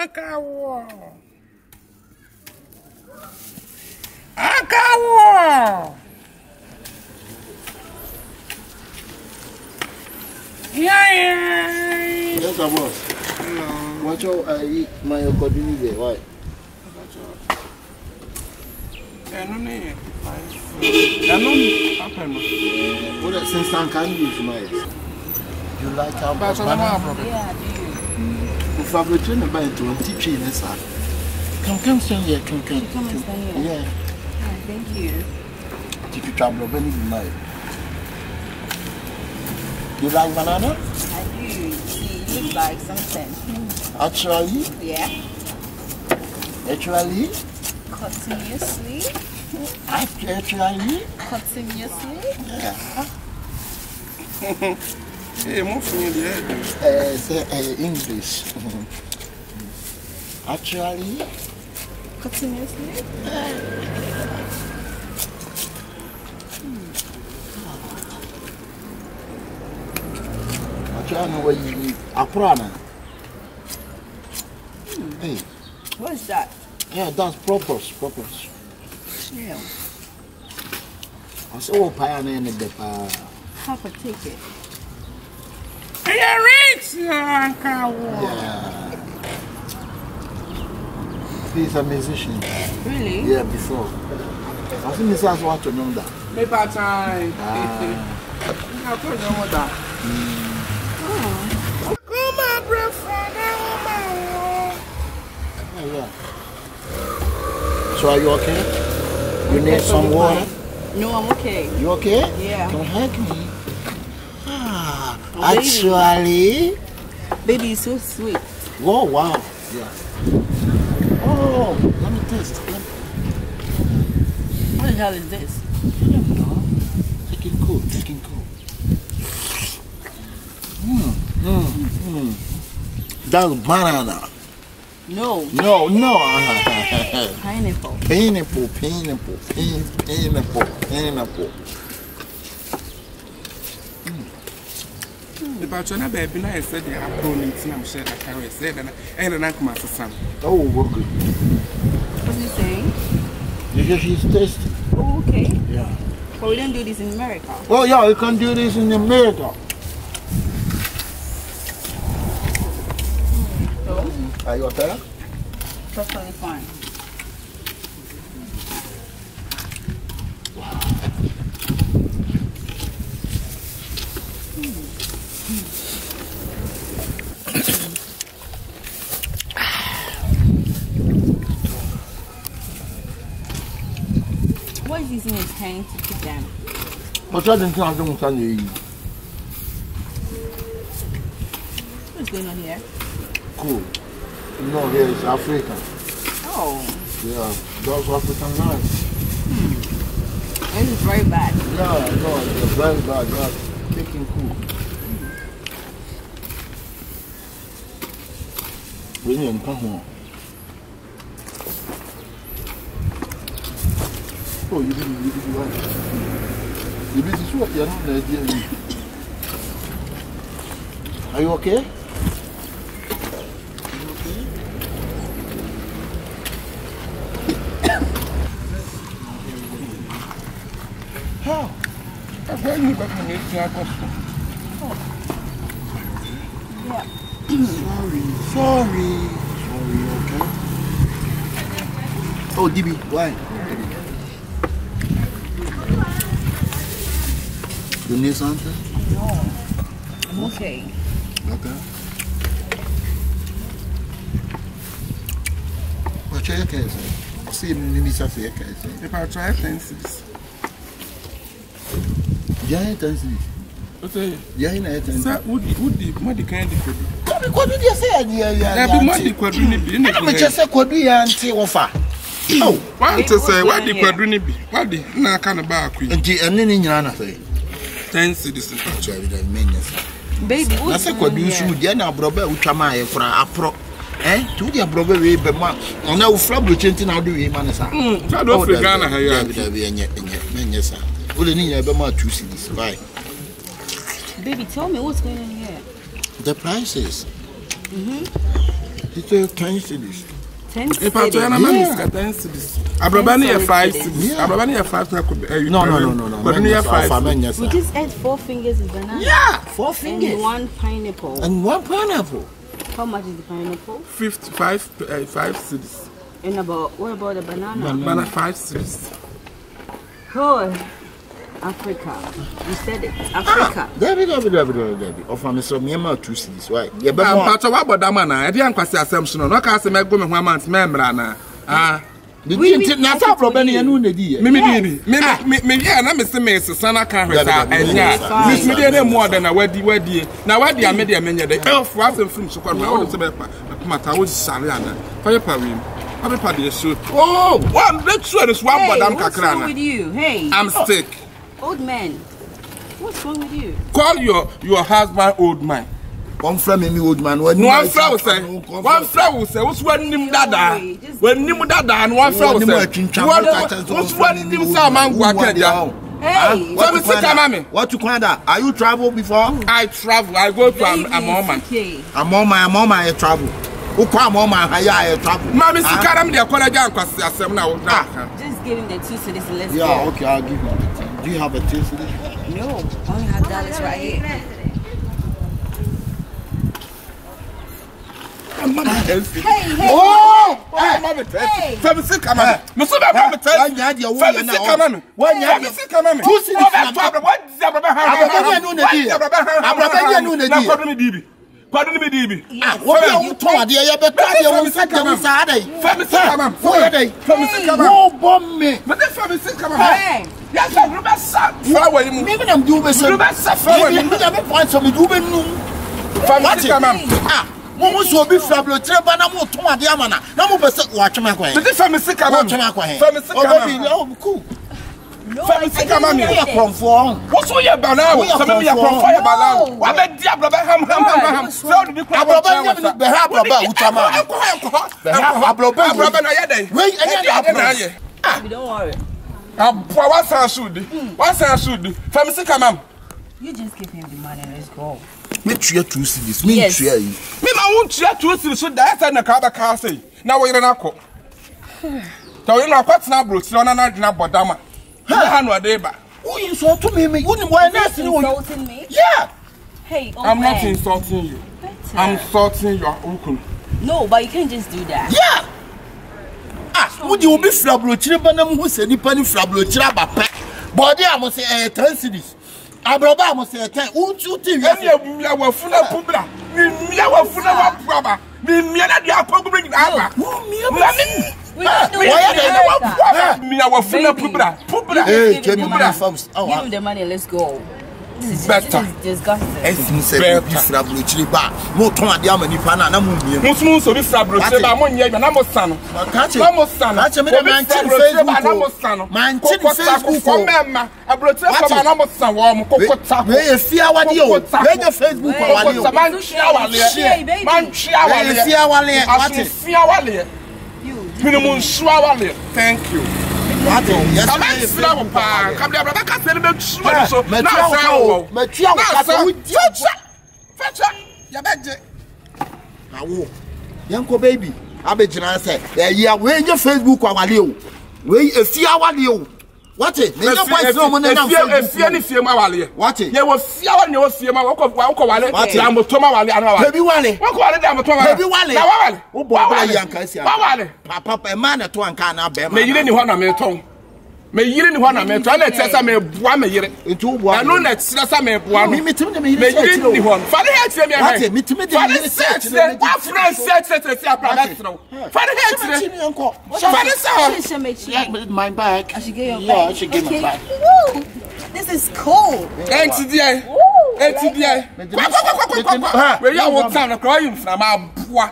Akawo. Akawo. Yeah. Yes, boss. Hello. Watch out, I eat my codini there. Why? What since I can use my. You like our banana? Yeah, I do. If I return about 20 cheese, come stand here, come. Come and stand here. Yeah. Oh, thank you. If you travel, when you like. You like banana? I do. See, you look like something. Actually? Yeah. Actually? Continuously. Actually? Continuously. Yeah. Hey, move from here. Say English. Actually? Continuously. Actually, know what you need. Aprana. Hey. What is that? Yeah, that's purpose. Yeah. I saw a pioneer in the bar. Have a ticket. You're rich, Akawo. Yeah. He's a musician. Really? Yeah, before. I think this has what to know that. Paper time. I told you what that. Come on, Yeah. So are you okay? You need some water? No, I'm okay. You okay? Yeah. Come hug me. Oh, Actually. Baby is so sweet. Oh, wow. Yeah. Oh, let me taste. What the hell is this? I don't know. Take it cool. That's banana. No. Pineapple. Pineapple. The Bachana baby, I said they are pruning some shit. I carry said, and I don't come as a son. Oh, we're good. What's he saying? Because she's tasty. Oh, okay. Yeah. But we don't do this in America. Oh, yeah, you can do this in America. So, Are you okay? perfectly fine. What is using his hand to keep them? But I didn't think I was going to What's going on here? cool. No, here is African. Oh, Yeah, those African rice. this is very bad. Yeah, no, it's very bad. Yeah, taking cool. We need to come home. Oh, you didn't want it. You didn't swap, you're not Nigerian. Are you okay? How? I've heard you back in the question. Yeah. Sorry, okay? Oh, DB, why? You need something? No, I'm okay. Okay. What's your case? I see you need something. If I try things, Giant things. okay. Giant things. Sir, would the money kind of could What did you say? there be money quadrini be? I'm just a quadri auntie offer. Oh, Why to say, what the quadrini be? What the na kind of bar queen? and then in your say. 10 citizens. Actually, the menace. Baby, I what's said, going could you on shoot here? Diana Brother Uchama for a pro? To the brother, and now Flabby Chintin, I'll do him, and sir. I don't feel Ghana. Yes, sir. Will need a bit more 2 cities. Why? Baby, tell me what's going on here. The prices. It's a 10 cities. 10 If I tell you, I'm 10 cities. Abrabani 5 cities. Abrabani 5 No. But only 5. We just ate 4 fingers of banana. Yeah, 4 fingers. And 1 pineapple. And 1 pineapple. How much is the pineapple? 5 cities. And what about the banana? Banana 5 cities. Oh, Africa. You said it. Africa. Debbie. Of I'm so Myanmar 2 cities. Why? Yeah, but what about that man? I didn't quite say assumption. No, can't say me go me 1 month member na. The didn't not have Robani and Unedi. Me, yeah, na me say me sana can resa. Miss me dey more than a wedi. Na wedi media menya the elf was from so called my own say matter wo sare ana. Fire pawim. Everybody is shoot. Oh, one let's show this one madam what's wrong with you? Hey. I'm sick. Old man. What's wrong with you? Call your husband old man. One friend me old man. One friend will say, what's one nim dada? When nim dada and one friend will say, what's one nim man go akeja? Hey, what you call that? Are you travel before? I travel. I go to a moment. I'm on my travel. Who come on my higher travel? Mammy, see, Karam, they are calling now. Just give him the 2 cities and let's go. Yeah, okay, I'll give you the 2. Do you have a 2 cities? No, I only have dollars right here. Hey! Oh! Hey! Famisi come on. Musu ba famisi. Famisi come on. Famisi come on. 2 cities. What is the problem? Abrabanya no na di. Pardon me, DB. What are you told? You better be on second Saturday. Famisi come on. Famisi come on. No bomb me. But the famisi come on. Yes, I remember some. Maybe I'm doing some. Maybe point some doing no. Famisi come on. Momo so be fablo treba na mo to ade amana na mo pese wa twema kwan. But the famisi come on. Famisi come on. Oh, cool. Famisi come on. What's all your banana? Some of your fire banana. What about Diablo? Ham. So did you call don't worry. What's our should? Famisi come on. You just give him the money and let's go. Me tria 2 cities. Me tria you. Me ma won tria 2 cities so that na ka say. Na wo yire na ko. So you na kwatna bro, ti ona na dina bodama. Ha no adeba. Who insult to me? You ni why na insulting me? Yeah. Hey, I'm not insulting you. I'm insulting your uncle. No, but you can't just do that. Yeah. Would you be flablo treba na mo se nipa ni flablo treba pa. Body am say 10 cities. Abroba mo say 10. Who you think you are funa pubra? Me wa funa wa braba. Me na dia pogbre ni aba. We are funa pubra. Hey, give me money first. Give him the money, let's go. This is disgusting. Flablo treba. Mo ton ade am nipa na mo mie. Musu so be flablo treba mo nye na mo sano. Na mo sano. Catch me the man Facebook. Na mo sano. Man Facebook ko mema. Abrote ko na mo sano wo mo kokota. We fia wade o. We Facebook ko wale o. Man chia wale. Man chia wale. Fia wale. What is fia wale? Minimum shua wale. Thank you. What? Yes. Come there, brother. Can't say me so. Now, Yanko baby. Abejina say, "Yeah, we your Facebook wa wale o. We efia wale o. What it? Me your boy no mo na efia ni fie ma wale. What it? Ye wo fia wa ni wo fie ma wo ko wale. Na moto ma wale ana wale. Baby wale. Wo ko wale da moto wale. Baby wale. Na wale. Wo bo ba yanka sia. Wale. Papa e man na to anka na be ma. Me yire ni ho na me ton. Me yire ni ho na me ton na tesa me bua me yire. Etu bua. Anu na tesa me bua no. Me timi de me yire ni ho. Fa de het me What it? Me timi de me yire search. Wa friend search apart no. Fa de het me. Fa de sa. My bag. I should get your bag. Yeah, I should get my bag. Woo! This is cool. NTDI. NTDI. Where you want time to call you from my boy.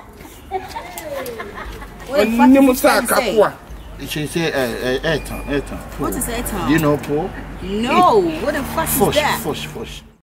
When you say kapua. She say eton. What is eton? You know po? No. What the fuck is that? Fush.